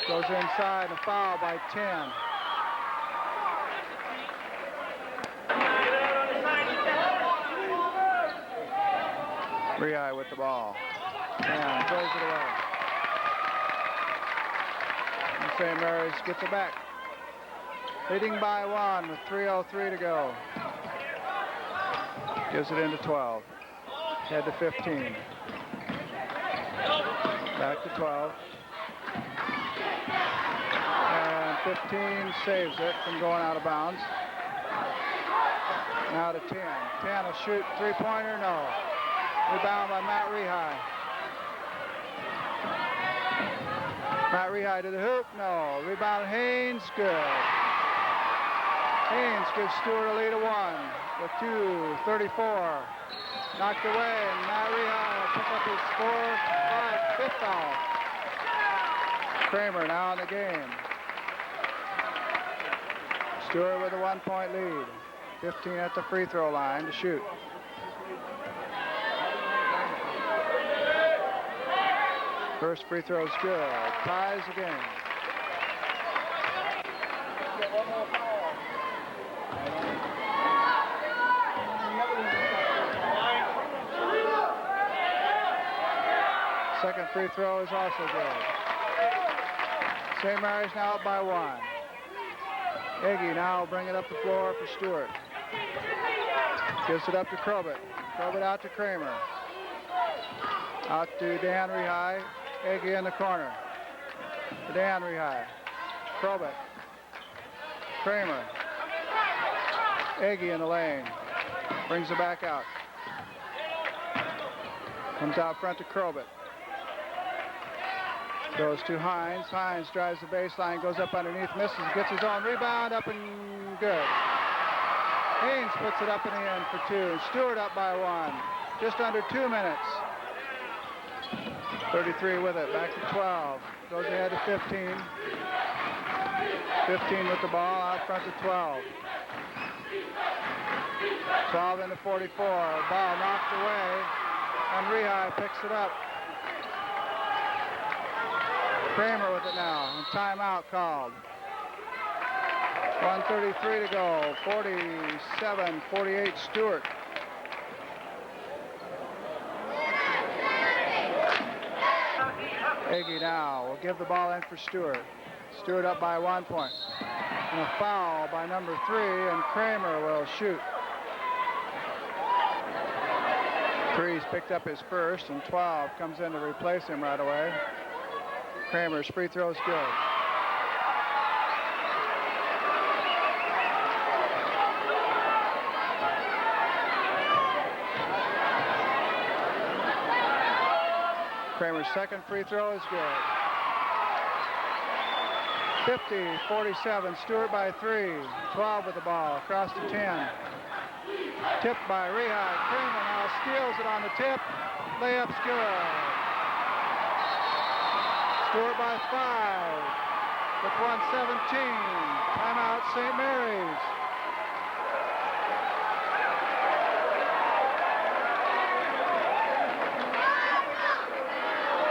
Goes inside, a foul by 10. Rehigh with the ball. And throws it away. And St. Mary's gets it back. Leading by 1 with 3:03 to go. Gives it into 12. Head to 15. Back to 12. And 15 saves it from going out of bounds. Now to 10. 10 will shoot three-pointer, no. Rebound by Matt Rehigh. Matt Rehigh to the hoop, no. Rebound Haynes, good. Haynes gives Stuart a lead of 1 with 2:34. Knocked away, and Matt Rehigh will pick up his 5th foul. Kramer now in the game. Stuart with a 1-point lead. 15 at the free throw line to shoot. First free throw is good. Ties the game. Second free throw is also good. St. Mary's now up by 1. Iggy now will bring it up the floor for Stuart. Gives it up to Krobit. Krobit out to Kramer. Out to Dan Rehigh. Iggy in the corner. To Dan Rehigh. Krobit. Kramer. Iggy in the lane. Brings it back out. Comes out front to Krobit. Goes to Hines. Hines drives the baseline, goes up underneath, misses, gets his own rebound, up and good. Haynes puts it up and in for 2. And Stuart up by 1. Just under 2 minutes. 33 with it, back to 12. Goes ahead to 15. 15 with the ball, out front to 12. 12 into 44. Ball knocked away, and Rehigh picks it up. Kramer with it now, and timeout called. 1:33 to go, 47-48 Stuart. Iggy now will give the ball in for Stuart. Stuart up by 1 point. And a foul by number 3, and Kramer will shoot. 3's picked up his first, and 12 comes in to replace him right away. Kramer's free throw is good. Kramer's second free throw is good. 50-47, Stuart by 3. 12 with the ball, across to 10. Tipped by Rehigh. Kramer now steals it on the tip. Layup's good. Stuart by 5 with 1:17. Timeout St. Mary's.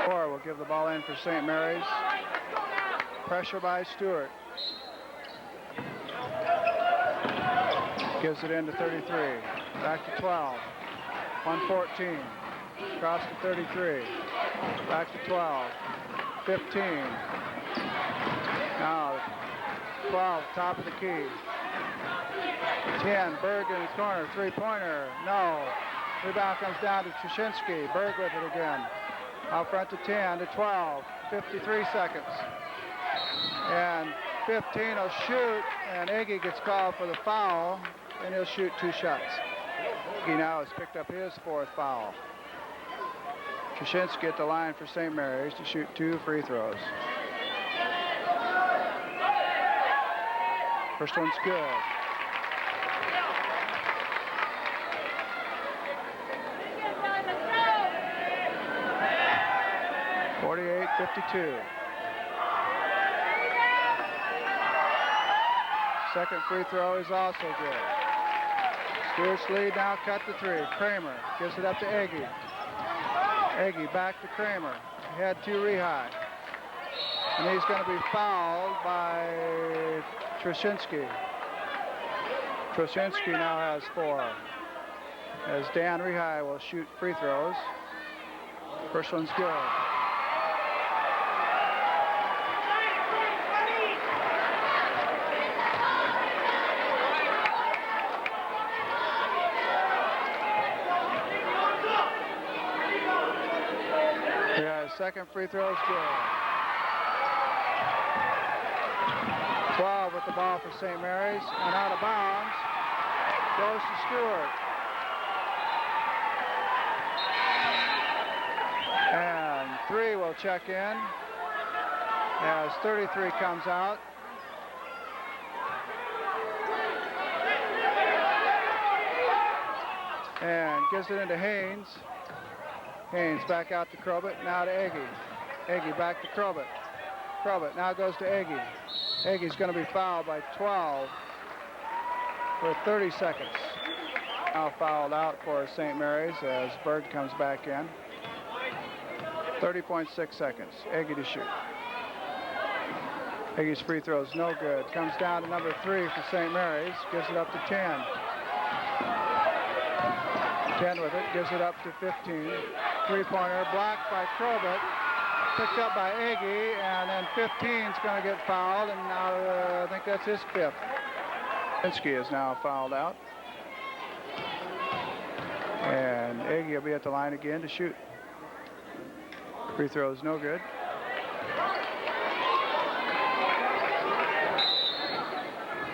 Moore will give the ball in for St. Mary's. Pressure by Stuart. Gives it into 33. Back to 12. 1:14. Across to 33. Back to 12. 15. Now 12, top of the key. 10, Berg in the corner, three-pointer, no. Rebound comes down to Trushinsky. Berg with it again. Out front to 10, to 12, 53 seconds. And 15 will shoot, and Iggy gets called for the foul, and he'll shoot 2 shots. Iggy now has picked up his 4th foul. Trushinsky at the line for St. Mary's to shoot 2 free throws. First one's good. .52. Second free throw is also good. Stuart's lead now cut to 3. Kramer gives it up to Iggy. Iggy back to Kramer. Head to Rehigh. And he's going to be fouled by Trushinsky. Trushinsky now has 4. as Dan Rehigh will shoot free throws. First one's good. Yeah, second free throw is good. 12 with the ball for St. Mary's, and out of bounds goes to Stuart. And 3 will check in as 33 comes out. And gives it into Haynes. Haynes back out to Crobett, now to Eggy. Eggy back to Crobett. Crobett now goes to Eggy. Eggy's going to be fouled by 12 for 30 seconds. Now fouled out for St. Mary's as Bird comes back in. 30.6 seconds. Eggy to shoot. Eggy's free throw is no good. Comes down to number 3 for St. Mary's. Gives it up to 10. 10 with it. Gives it up to 15. Three-pointer blocked by Crobett. Picked up by Eggy, and then 15's going to get fouled, and now I think that's his 5th. Pinsky is now fouled out. And Eggy will be at the line again to shoot. Free throw is no good.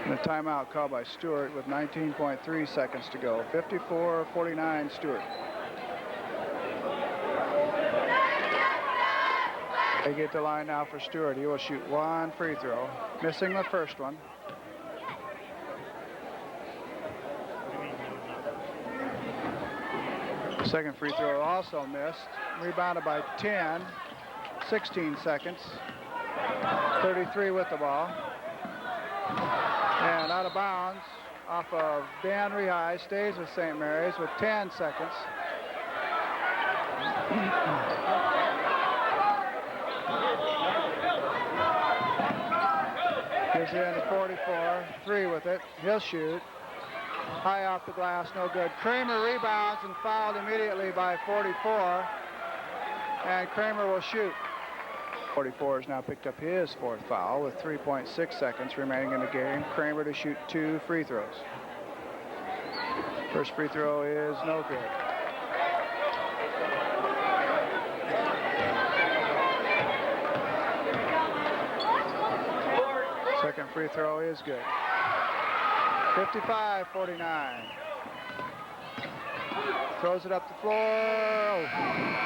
And a timeout called by Stuart with 19.3 seconds to go. 54-49 Stuart. They get the line now for Stuart. He will shoot 1 free throw, missing the first one. Second free throw also missed. Rebounded by 10. 16 seconds. 33 with the ball. And out of bounds off of Dan Rehigh. Stays with St. Mary's with 10 seconds. Gives it into 44. 3 with it. He'll shoot. High off the glass, no good. Kramer rebounds and fouled immediately by 44. And Kramer will shoot. 44 has now picked up his 4th foul with 3.6 seconds remaining in the game. Kramer to shoot 2 free throws. First free throw is no good. Second free throw is good. 55-49. Throws it up the floor. Oh,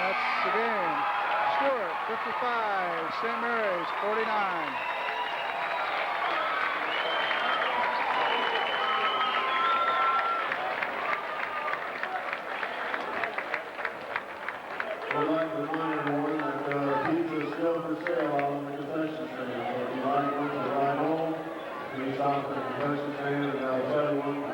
that's the game. Stuart, 55. St. Mary's, 49. We'd like to remind everyone that pizza is still for sale on the concession stand. So if you'd like one to ride home, please stop at the concession stand and they'll tell you when to